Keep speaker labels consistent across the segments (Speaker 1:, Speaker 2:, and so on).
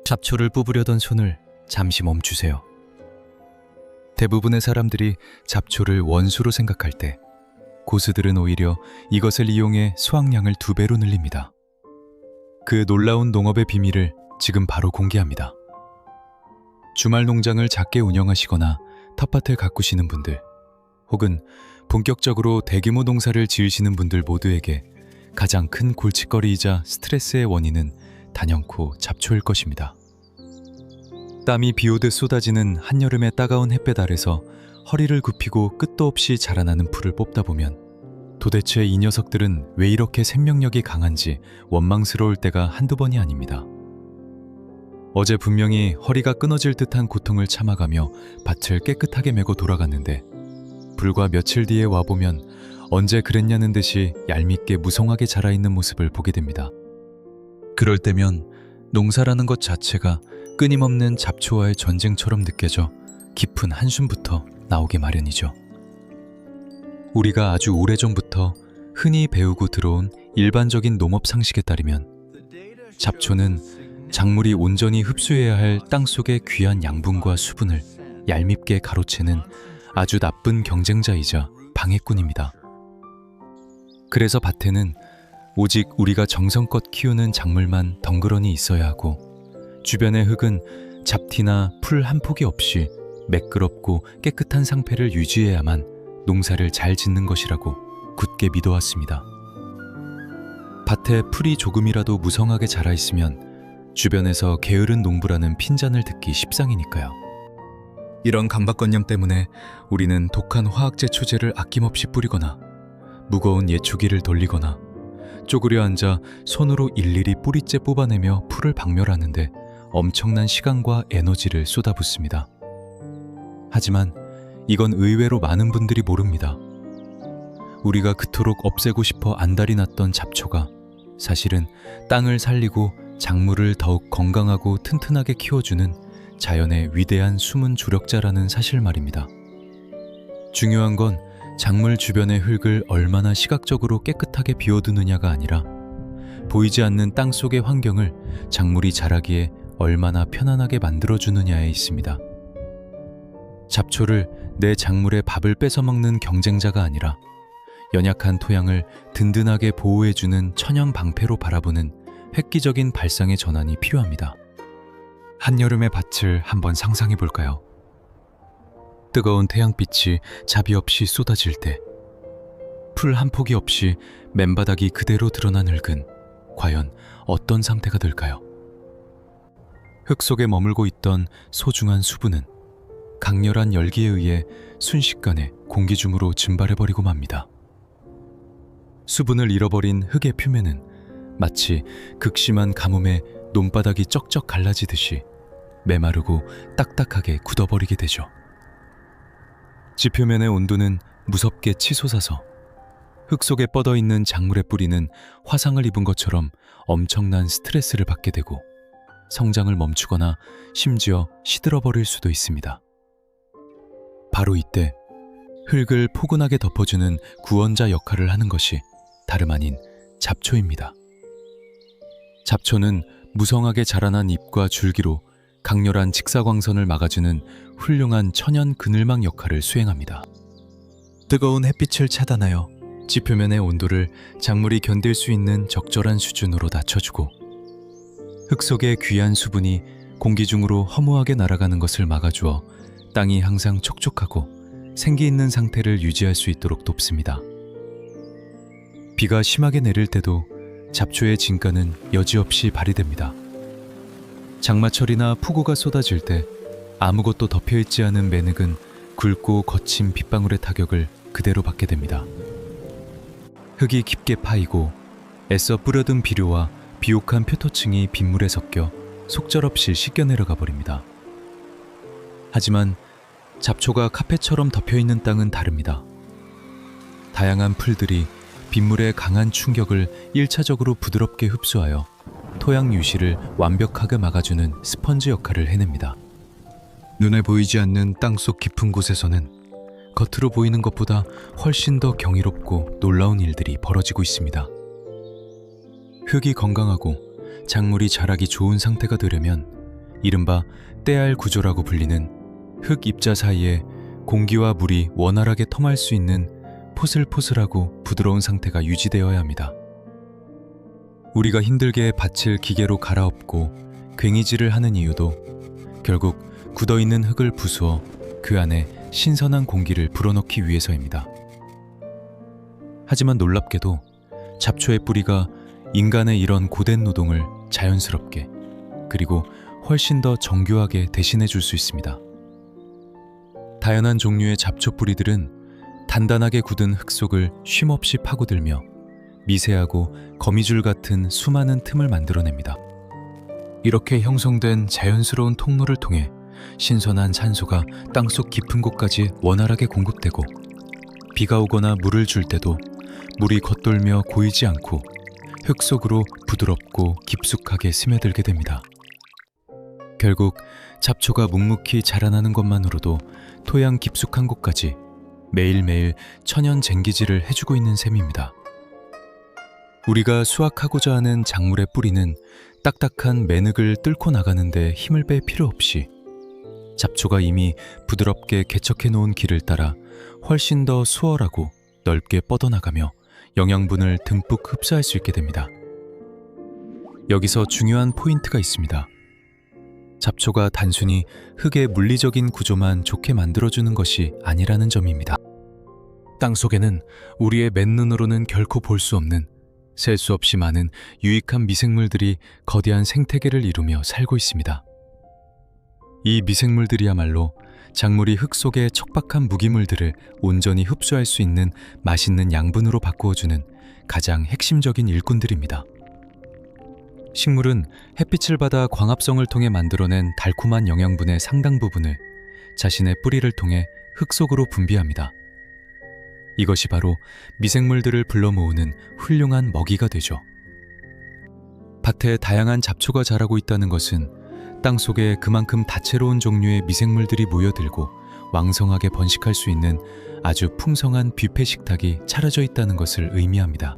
Speaker 1: 잡초를 뽑으려던 손을 잠시 멈추세요. 대부분의 사람들이 잡초를 원수로 생각할 때 고수들은 오히려 이것을 이용해 수확량을 2배로 늘립니다. 그 놀라운 농업의 비밀을 지금 바로 공개합니다. 주말 농장을 작게 운영하시거나 텃밭을 가꾸시는 분들, 혹은 본격적으로 대규모 농사를 지으시는 분들 모두에게 가장 큰 골칫거리이자 스트레스의 원인은 단연코 잡초일 것입니다. 땀이 비오듯 쏟아지는 한여름의 따가운 햇볕 아래서 허리를 굽히고 끝도 없이 자라나는 풀을 뽑다 보면 도대체 이 녀석들은 왜 이렇게 생명력이 강한지 원망스러울 때가 한두 번이 아닙니다. 어제 분명히 허리가 끊어질 듯한 고통을 참아가며 밭을 깨끗하게 메고 돌아갔는데 불과 며칠 뒤에 와보면 언제 그랬냐는 듯이 얄밉게 무성하게 자라있는 모습을 보게 됩니다. 그럴 때면 농사라는 것 자체가 끊임없는 잡초와의 전쟁처럼 느껴져 깊은 한숨부터 나오게 마련이죠. 우리가 아주 오래전부터 흔히 배우고 들어온 일반적인 농업 상식에 따르면 잡초는 작물이 온전히 흡수해야 할 땅속의 귀한 양분과 수분을 얄밉게 가로채는 아주 나쁜 경쟁자이자 방해꾼입니다. 그래서 밭에는 오직 우리가 정성껏 키우는 작물만 덩그러니 있어야 하고 주변의 흙은 잡티나 풀 한 폭이 없이 매끄럽고 깨끗한 상태를 유지해야만 농사를 잘 짓는 것이라고 굳게 믿어왔습니다. 밭에 풀이 조금이라도 무성하게 자라 있으면 주변에서 게으른 농부라는 핀잔을 듣기 십상이니까요. 이런 강박관념 때문에 우리는 독한 화학제 초제를 아낌없이 뿌리거나 무거운 예초기를 돌리거나 쪼그려 앉아 손으로 일일이 뿌리째 뽑아내며 풀을 박멸하는데 엄청난 시간과 에너지를 쏟아붓습니다. 하지만 이건 의외로 많은 분들이 모릅니다. 우리가 그토록 없애고 싶어 안달이 났던 잡초가 사실은 땅을 살리고 작물을 더욱 건강하고 튼튼하게 키워주는 자연의 위대한 숨은 조력자라는 사실 말입니다. 중요한 건 작물 주변의 흙을 얼마나 시각적으로 깨끗하게 비워두느냐가 아니라 보이지 않는 땅 속의 환경을 작물이 자라기에 얼마나 편안하게 만들어주느냐에 있습니다. 잡초를 내 작물의 밥을 뺏어먹는 경쟁자가 아니라 연약한 토양을 든든하게 보호해주는 천연 방패로 바라보는 획기적인 발상의 전환이 필요합니다. 한여름의 밭을 한번 상상해 볼까요? 뜨거운 태양빛이 자비 없이 쏟아질 때 풀 한 폭이 없이 맨바닥이 그대로 드러난 흙은 과연 어떤 상태가 될까요? 흙 속에 머물고 있던 소중한 수분은 강렬한 열기에 의해 순식간에 공기중으로 증발해버리고 맙니다. 수분을 잃어버린 흙의 표면은 마치 극심한 가뭄에 논바닥이 쩍쩍 갈라지듯이 메마르고 딱딱하게 굳어버리게 되죠. 지표면의 온도는 무섭게 치솟아서 흙 속에 뻗어있는 작물의 뿌리는 화상을 입은 것처럼 엄청난 스트레스를 받게 되고 성장을 멈추거나 심지어 시들어버릴 수도 있습니다. 바로 이때 흙을 포근하게 덮어주는 구원자 역할을 하는 것이 다름 아닌 잡초입니다. 잡초는 무성하게 자라난 잎과 줄기로 강렬한 직사광선을 막아주는 훌륭한 천연 그늘막 역할을 수행합니다. 뜨거운 햇빛을 차단하여 지표면의 온도를 작물이 견딜 수 있는 적절한 수준으로 낮춰주고 흙 속의 귀한 수분이 공기 중으로 허무하게 날아가는 것을 막아주어 땅이 항상 촉촉하고 생기 있는 상태를 유지할 수 있도록 돕습니다. 비가 심하게 내릴 때도 잡초의 진가는 여지없이 발휘됩니다. 장마철이나 폭우가 쏟아질 때 아무것도 덮여있지 않은 맨흙은 굵고 거친 빗방울의 타격을 그대로 받게 됩니다. 흙이 깊게 파이고 애써 뿌려둔 비료와 비옥한 표토층이 빗물에 섞여 속절없이 씻겨 내려가 버립니다. 하지만 잡초가 카펫처럼 덮여있는 땅은 다릅니다. 다양한 풀들이 빗물의 강한 충격을 1차적으로 부드럽게 흡수하여 토양 유실을 완벽하게 막아주는 스펀지 역할을 해냅니다. 눈에 보이지 않는 땅속 깊은 곳에서는 겉으로 보이는 것보다 훨씬 더 경이롭고 놀라운 일들이 벌어지고 있습니다. 흙이 건강하고 작물이 자라기 좋은 상태가 되려면 이른바 때알 구조라고 불리는 흙 입자 사이에 공기와 물이 원활하게 통할 수 있는 포슬포슬하고 부드러운 상태가 유지되어야 합니다. 우리가 힘들게 밭을 기계로 갈아엎고 괭이질을 하는 이유도 결국 굳어있는 흙을 부수어 그 안에 신선한 공기를 불어넣기 위해서입니다. 하지만 놀랍게도 잡초의 뿌리가 인간의 이런 고된 노동을 자연스럽게 그리고 훨씬 더 정교하게 대신해 줄 수 있습니다. 다양한 종류의 잡초 뿌리들은 단단하게 굳은 흙 속을 쉼없이 파고들며 미세하고 거미줄 같은 수많은 틈을 만들어냅니다. 이렇게 형성된 자연스러운 통로를 통해 신선한 산소가 땅속 깊은 곳까지 원활하게 공급되고 비가 오거나 물을 줄 때도 물이 겉돌며 고이지 않고 흙 속으로 부드럽고 깊숙하게 스며들게 됩니다. 결국 잡초가 묵묵히 자라나는 것만으로도 토양 깊숙한 곳까지 매일매일 천연 쟁기질을 해주고 있는 셈입니다. 우리가 수확하고자 하는 작물의 뿌리는 딱딱한 매늑을 뚫고 나가는데 힘을 뺄 필요 없이 잡초가 이미 부드럽게 개척해 놓은 길을 따라 훨씬 더 수월하고 넓게 뻗어나가며 영양분을 듬뿍 흡수할 수 있게 됩니다. 여기서 중요한 포인트가 있습니다. 잡초가 단순히 흙의 물리적인 구조만 좋게 만들어주는 것이 아니라는 점입니다. 땅 속에는 우리의 맨눈으로는 결코 볼 수 없는 셀 수 없이 많은 유익한 미생물들이 거대한 생태계를 이루며 살고 있습니다. 이 미생물들이야말로 작물이 흙 속의 척박한 무기물들을 온전히 흡수할 수 있는 맛있는 양분으로 바꾸어주는 가장 핵심적인 일꾼들입니다. 식물은 햇빛을 받아 광합성을 통해 만들어낸 달콤한 영양분의 상당 부분을 자신의 뿌리를 통해 흙 속으로 분비합니다. 이것이 바로 미생물들을 불러 모으는 훌륭한 먹이가 되죠. 밭에 다양한 잡초가 자라고 있다는 것은 땅 속에 그만큼 다채로운 종류의 미생물들이 모여들고 왕성하게 번식할 수 있는 아주 풍성한 뷔페 식탁이 차려져 있다는 것을 의미합니다.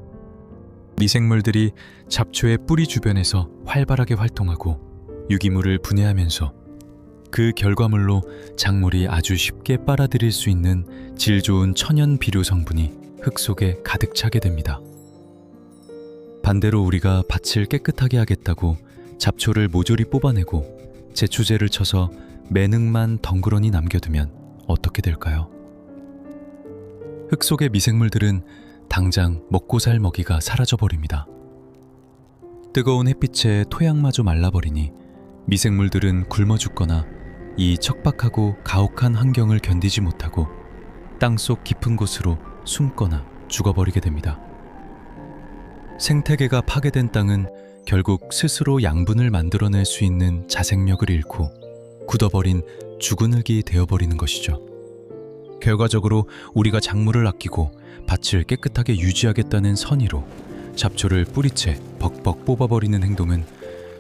Speaker 1: 미생물들이 잡초의 뿌리 주변에서 활발하게 활동하고 유기물을 분해하면서 그 결과물로 작물이 아주 쉽게 빨아들일 수 있는 질 좋은 천연 비료 성분이 흙 속에 가득 차게 됩니다. 반대로 우리가 밭을 깨끗하게 하겠다고 잡초를 모조리 뽑아내고 제초제를 쳐서 매늑만 덩그러니 남겨두면 어떻게 될까요? 흙 속의 미생물들은 당장 먹고 살 먹이가 사라져버립니다. 뜨거운 햇빛에 토양마저 말라버리니 미생물들은 굶어 죽거나 이 척박하고 가혹한 환경을 견디지 못하고 땅속 깊은 곳으로 숨거나 죽어버리게 됩니다. 생태계가 파괴된 땅은 결국 스스로 양분을 만들어낼 수 있는 자생력을 잃고 굳어버린 죽은 흙이 되어버리는 것이죠. 결과적으로 우리가 작물을 아끼고 밭을 깨끗하게 유지하겠다는 선의로 잡초를 뿌리채 벅벅 뽑아버리는 행동은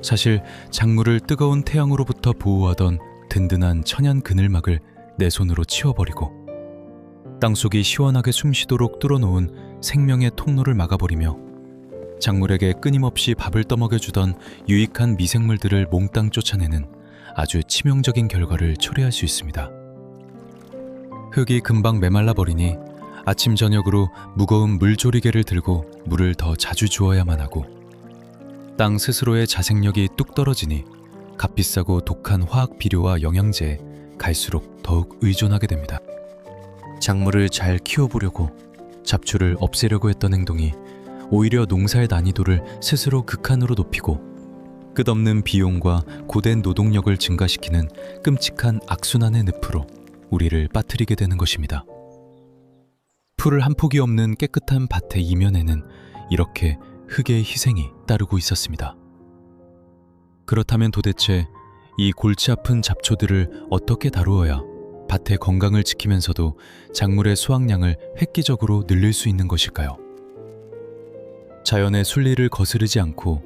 Speaker 1: 사실 작물을 뜨거운 태양으로부터 보호하던 든든한 천연 그늘막을 내 손으로 치워버리고 땅속이 시원하게 숨쉬도록 뚫어놓은 생명의 통로를 막아버리며 작물에게 끊임없이 밥을 떠먹여주던 유익한 미생물들을 몽땅 쫓아내는 아주 치명적인 결과를 초래할 수 있습니다. 흙이 금방 메말라버리니 아침 저녁으로 무거운 물조리개를 들고 물을 더 자주 주어야만 하고 땅 스스로의 자생력이 뚝 떨어지니 값비싸고 독한 화학 비료와 영양제에 갈수록 더욱 의존하게 됩니다. 작물을 잘 키워보려고 잡초를 없애려고 했던 행동이 오히려 농사의 난이도를 스스로 극한으로 높이고 끝없는 비용과 고된 노동력을 증가시키는 끔찍한 악순환의 늪으로 우리를 빠뜨리게 되는 것입니다. 풀을 한 폭이 없는 깨끗한 밭의 이면에는 이렇게 흙의 희생이 따르고 있었습니다. 그렇다면 도대체 이 골치 아픈 잡초들을 어떻게 다루어야 밭의 건강을 지키면서도 작물의 수확량을 획기적으로 늘릴 수 있는 것일까요? 자연의 순리를 거스르지 않고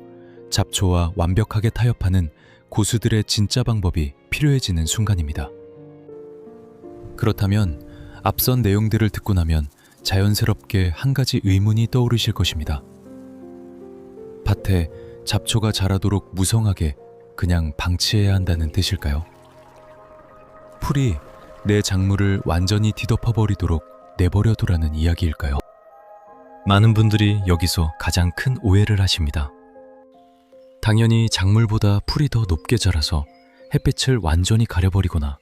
Speaker 1: 잡초와 완벽하게 타협하는 고수들의 진짜 방법이 필요해지는 순간입니다. 그렇다면 앞선 내용들을 듣고 나면 자연스럽게 한 가지 의문이 떠오르실 것입니다. 밭에 잡초가 자라도록 무성하게 그냥 방치해야 한다는 뜻일까요? 풀이 내 작물을 완전히 뒤덮어버리도록 내버려두라는 이야기일까요? 많은 분들이 여기서 가장 큰 오해를 하십니다. 당연히 작물보다 풀이 더 높게 자라서 햇빛을 완전히 가려버리거나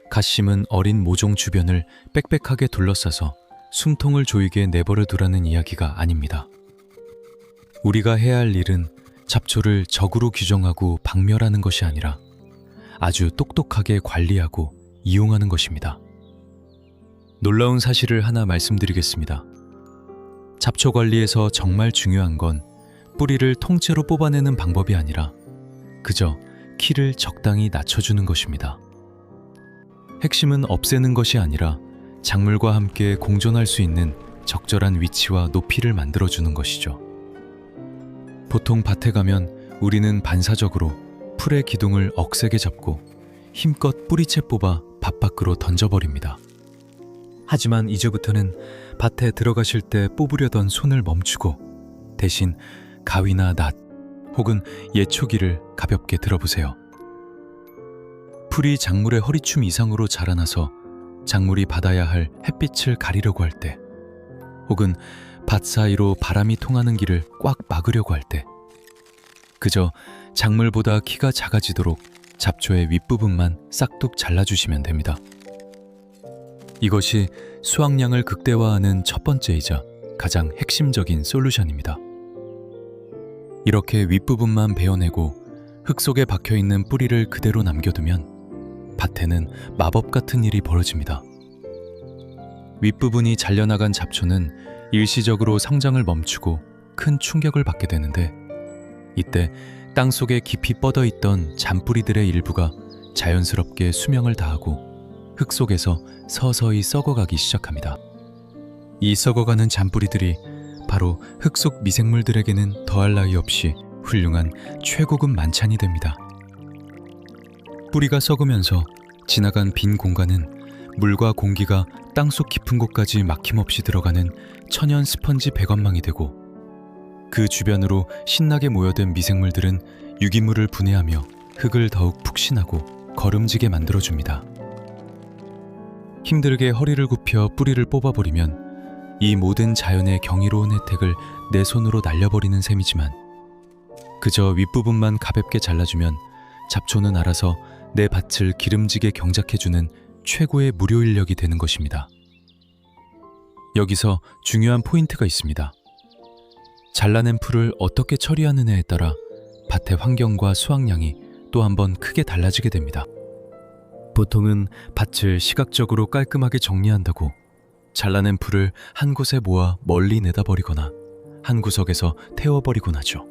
Speaker 1: 갓 심은 어린 모종 주변을 빽빽하게 둘러싸서 숨통을 조이게 내버려두라는 이야기가 아닙니다. 우리가 해야 할 일은 잡초를 적으로 규정하고 박멸하는 것이 아니라 아주 똑똑하게 관리하고 이용하는 것입니다. 놀라운 사실을 하나 말씀드리겠습니다. 잡초 관리에서 정말 중요한 건 뿌리를 통째로 뽑아내는 방법이 아니라 그저 키를 적당히 낮춰주는 것입니다. 핵심은 없애는 것이 아니라 작물과 함께 공존할 수 있는 적절한 위치와 높이를 만들어주는 것이죠. 보통 밭에 가면 우리는 반사적으로 풀의 기둥을 억세게 잡고 힘껏 뿌리채 뽑아 밭 밖으로 던져버립니다. 하지만 이제부터는 밭에 들어가실 때 뽑으려던 손을 멈추고 대신 가위나 낫 혹은 예초기를 가볍게 들어보세요. 풀이 작물의 허리춤 이상으로 자라나서 작물이 받아야 할 햇빛을 가리려고 할 때, 혹은 밭 사이로 바람이 통하는 길을 꽉 막으려고 할 때, 그저 작물보다 키가 작아지도록 잡초의 윗부분만 싹둑 잘라주시면 됩니다. 이것이 수확량을 극대화하는 첫 번째이자 가장 핵심적인 솔루션입니다. 이렇게 윗부분만 베어내고 흙 속에 박혀있는 뿌리를 그대로 남겨두면 밭에는 마법 같은 일이 벌어집니다. 윗부분이 잘려나간 잡초는 일시적으로 성장을 멈추고 큰 충격을 받게 되는데, 이때 땅속에 깊이 뻗어있던 잔뿌리들의 일부가 자연스럽게 수명을 다하고 흙 속에서 서서히 썩어가기 시작합니다. 이 썩어가는 잔뿌리들이 바로 흙 속 미생물들에게는 더할 나위 없이 훌륭한 최고급 만찬이 됩니다. 뿌리가 썩으면서 지나간 빈 공간은 물과 공기가 땅속 깊은 곳까지 막힘없이 들어가는 천연 스펀지 배관망이 되고, 그 주변으로 신나게 모여든 미생물들은 유기물을 분해하며 흙을 더욱 푹신하고 거름지게 만들어줍니다. 힘들게 허리를 굽혀 뿌리를 뽑아버리면 이 모든 자연의 경이로운 혜택을 내 손으로 날려버리는 셈이지만, 그저 윗부분만 가볍게 잘라주면 잡초는 알아서 내 밭을 기름지게 경작해주는 최고의 무료 인력이 되는 것입니다. 여기서 중요한 포인트가 있습니다. 잘라낸 풀을 어떻게 처리하느냐에 따라 밭의 환경과 수확량이 또 한 번 크게 달라지게 됩니다. 보통은 밭을 시각적으로 깔끔하게 정리한다고 잘라낸 풀을 한 곳에 모아 멀리 내다버리거나 한 구석에서 태워버리곤 하죠.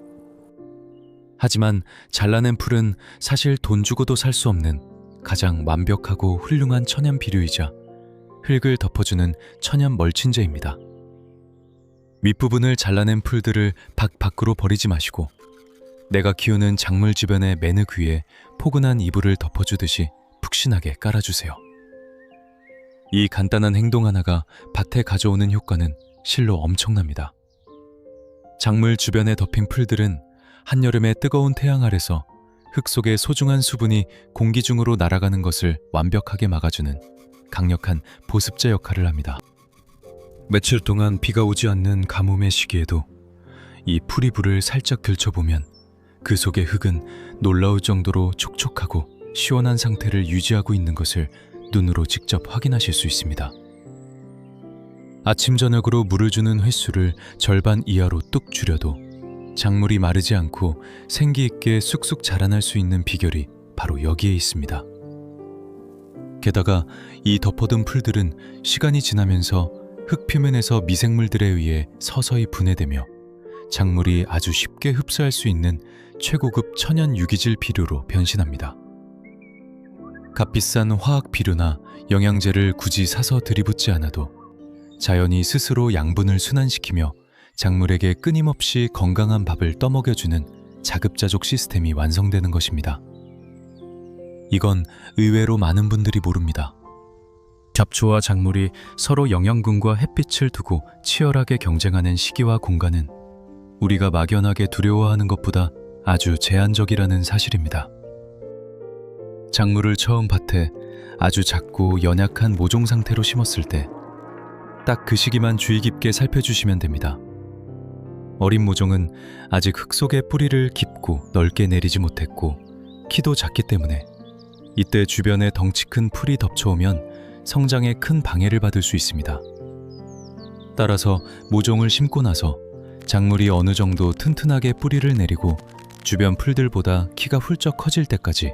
Speaker 1: 하지만 잘라낸 풀은 사실 돈 주고도 살 수 없는 가장 완벽하고 훌륭한 천연 비료이자 흙을 덮어주는 천연 멀칭제입니다. 윗부분을 잘라낸 풀들을 밭 밖으로 버리지 마시고 내가 키우는 작물 주변의 매흙 위에 포근한 이불을 덮어주듯이 푹신하게 깔아주세요. 이 간단한 행동 하나가 밭에 가져오는 효과는 실로 엄청납니다. 작물 주변에 덮인 풀들은 한여름의 뜨거운 태양 아래서 흙 속의 소중한 수분이 공기 중으로 날아가는 것을 완벽하게 막아주는 강력한 보습제 역할을 합니다. 며칠 동안 비가 오지 않는 가뭄의 시기에도 이 풀이불을 살짝 들춰보면 그 속의 흙은 놀라울 정도로 촉촉하고 시원한 상태를 유지하고 있는 것을 눈으로 직접 확인하실 수 있습니다. 아침 저녁으로 물을 주는 횟수를 절반 이하로 뚝 줄여도 작물이 마르지 않고 생기 있게 쑥쑥 자라날 수 있는 비결이 바로 여기에 있습니다. 게다가 이 덮어둔 풀들은 시간이 지나면서 흙 표면에서 미생물들에 의해 서서히 분해되며 작물이 아주 쉽게 흡수할 수 있는 최고급 천연 유기질 비료로 변신합니다. 값비싼 화학 비료나 영양제를 굳이 사서 들이붓지 않아도 자연이 스스로 양분을 순환시키며 작물에게 끊임없이 건강한 밥을 떠먹여주는 자급자족 시스템이 완성되는 것입니다. 이건 의외로 많은 분들이 모릅니다. 잡초와 작물이 서로 영양분과 햇빛을 두고 치열하게 경쟁하는 시기와 공간은 우리가 막연하게 두려워하는 것보다 아주 제한적이라는 사실입니다. 작물을 처음 밭에 아주 작고 연약한 모종 상태로 심었을 때 딱 그 시기만 주의 깊게 살펴주시면 됩니다. 어린 모종은 아직 흙 속에 뿌리를 깊고 넓게 내리지 못했고 키도 작기 때문에 이때 주변에 덩치 큰 풀이 덮쳐오면 성장에 큰 방해를 받을 수 있습니다. 따라서 모종을 심고 나서 작물이 어느 정도 튼튼하게 뿌리를 내리고 주변 풀들보다 키가 훌쩍 커질 때까지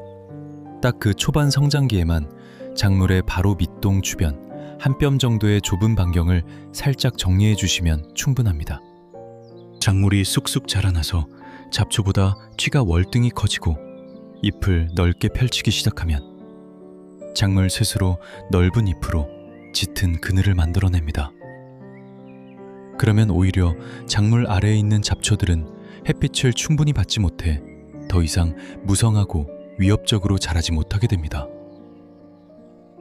Speaker 1: 딱 그 초반 성장기에만 작물의 바로 밑동 주변 한 뼘 정도의 좁은 반경을 살짝 정리해 주시면 충분합니다. 작물이 쑥쑥 자라나서 잡초보다 키가 월등히 커지고 잎을 넓게 펼치기 시작하면 작물 스스로 넓은 잎으로 짙은 그늘을 만들어냅니다. 그러면 오히려 작물 아래에 있는 잡초들은 햇빛을 충분히 받지 못해 더 이상 무성하고 위협적으로 자라지 못하게 됩니다.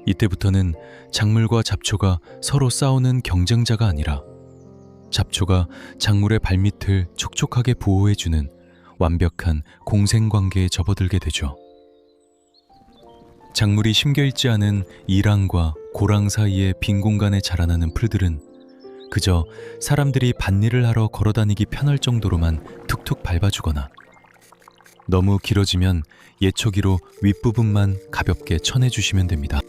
Speaker 1: 이때부터는 작물과 잡초가 서로 싸우는 경쟁자가 아니라 잡초가 작물의 발밑을 촉촉하게 보호해주는 완벽한 공생관계에 접어들게 되죠. 작물이 심겨있지 않은 이랑과 고랑 사이의 빈 공간에 자라나는 풀들은 그저 사람들이 밭일을 하러 걸어다니기 편할 정도로만 툭툭 밟아주거나 너무 길어지면 예초기로 윗부분만 가볍게 쳐내주시면 됩니다.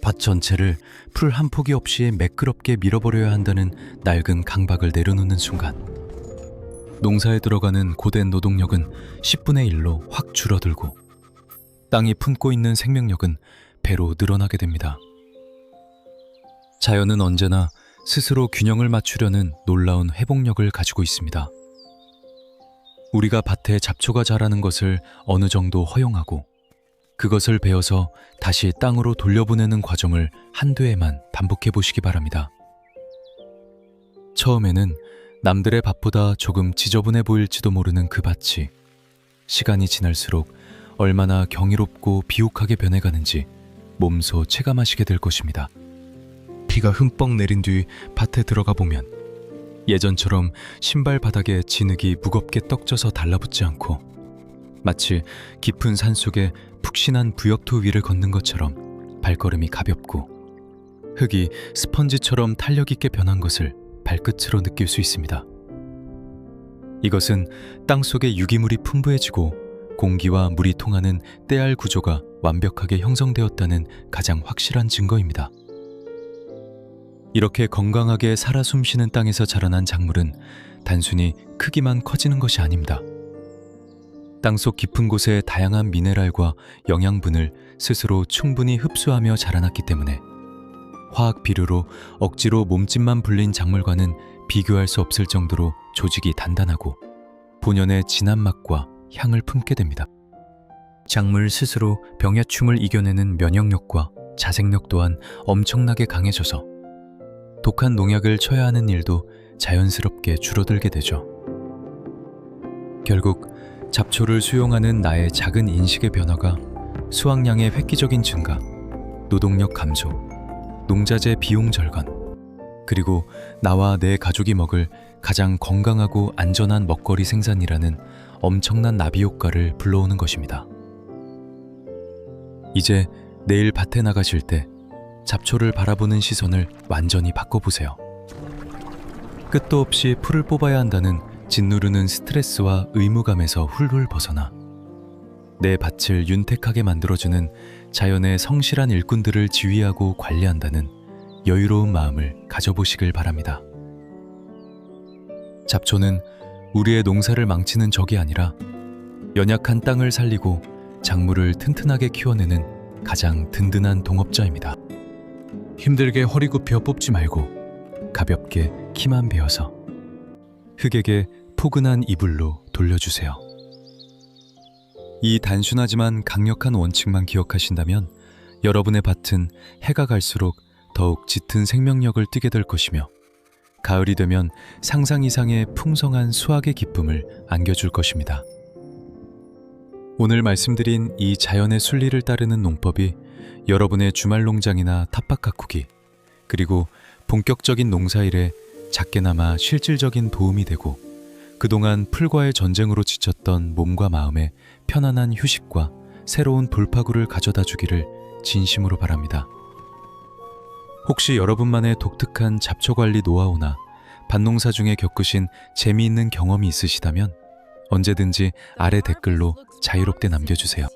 Speaker 1: 밭 전체를 풀 한 포기 없이 매끄럽게 밀어버려야 한다는 낡은 강박을 내려놓는 순간 농사에 들어가는 고된 노동력은 10분의 1로 확 줄어들고 땅이 품고 있는 생명력은 배로 늘어나게 됩니다. 자연은 언제나 스스로 균형을 맞추려는 놀라운 회복력을 가지고 있습니다. 우리가 밭에 잡초가 자라는 것을 어느 정도 허용하고 그것을 베어서 다시 땅으로 돌려보내는 과정을 한두 해만 반복해 보시기 바랍니다. 처음에는 남들의 밭보다 조금 지저분해 보일지도 모르는 그 밭이 시간이 지날수록 얼마나 경이롭고 비옥하게 변해가는지 몸소 체감하시게 될 것입니다. 비가 흠뻑 내린 뒤 밭에 들어가 보면 예전처럼 신발 바닥에 진흙이 무겁게 떡져서 달라붙지 않고 마치 깊은 산속에 푹신한 부역토 위를 걷는 것처럼 발걸음이 가볍고 흙이 스펀지처럼 탄력 있게 변한 것을 발끝으로 느낄 수 있습니다. 이것은 땅속에 유기물이 풍부해지고 공기와 물이 통하는 때알 구조가 완벽하게 형성되었다는 가장 확실한 증거입니다. 이렇게 건강하게 살아 숨쉬는 땅에서 자라난 작물은 단순히 크기만 커지는 것이 아닙니다. 땅속 깊은 곳의 다양한 미네랄과 영양분을 스스로 충분히 흡수하며 자라났기 때문에 화학 비료로 억지로 몸집만 불린 작물과는 비교할 수 없을 정도로 조직이 단단하고 본연의 진한 맛과 향을 품게 됩니다. 작물 스스로 병해충을 이겨내는 면역력과 자생력 또한 엄청나게 강해져서 독한 농약을 쳐야 하는 일도 자연스럽게 줄어들게 되죠. 결국 잡초를 수용하는 나의 작은 인식의 변화가 수확량의 획기적인 증가, 노동력 감소, 농자재 비용 절감, 그리고 나와 내 가족이 먹을 가장 건강하고 안전한 먹거리 생산이라는 엄청난 나비 효과를 불러오는 것입니다. 이제 내일 밭에 나가실 때 잡초를 바라보는 시선을 완전히 바꿔보세요. 끝도 없이 풀을 뽑아야 한다는 짓누르는 스트레스와 의무감에서 훌훌 벗어나 내 밭을 윤택하게 만들어주는 자연의 성실한 일꾼들을 지휘하고 관리한다는 여유로운 마음을 가져보시길 바랍니다. 잡초는 우리의 농사를 망치는 적이 아니라 연약한 땅을 살리고 작물을 튼튼하게 키워내는 가장 든든한 동업자입니다. 힘들게 허리 굽혀 뽑지 말고 가볍게 키만 베어서 흙에게 포근한 이불로 돌려주세요. 이 단순하지만 강력한 원칙만 기억하신다면 여러분의 밭은 해가 갈수록 더욱 짙은 생명력을 띠게 될 것이며 가을이 되면 상상 이상의 풍성한 수확의 기쁨을 안겨줄 것입니다. 오늘 말씀드린 이 자연의 순리를 따르는 농법이 여러분의 주말 농장이나 텃밭 가꾸기 그리고 본격적인 농사일에 작게나마 실질적인 도움이 되고 그동안 풀과의 전쟁으로 지쳤던 몸과 마음에 편안한 휴식과 새로운 돌파구를 가져다 주기를 진심으로 바랍니다. 혹시 여러분만의 독특한 잡초 관리 노하우나 밭농사 중에 겪으신 재미있는 경험이 있으시다면 언제든지 아래 댓글로 자유롭게 남겨주세요.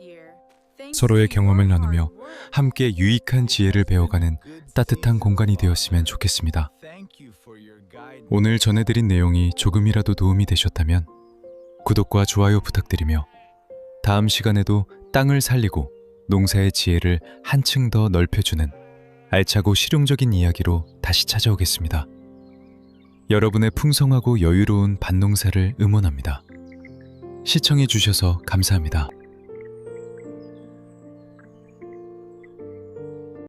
Speaker 1: 서로의 경험을 나누며 함께 유익한 지혜를 배워가는 따뜻한 공간이 되었으면 좋겠습니다. 오늘 전해드린 내용이 조금이라도 도움이 되셨다면 구독과 좋아요 부탁드리며 다음 시간에도 땅을 살리고 농사의 지혜를 한층 더 넓혀주는 알차고 실용적인 이야기로 다시 찾아오겠습니다. 여러분의 풍성하고 여유로운 밭농사를 응원합니다. 시청해 주셔서 감사합니다.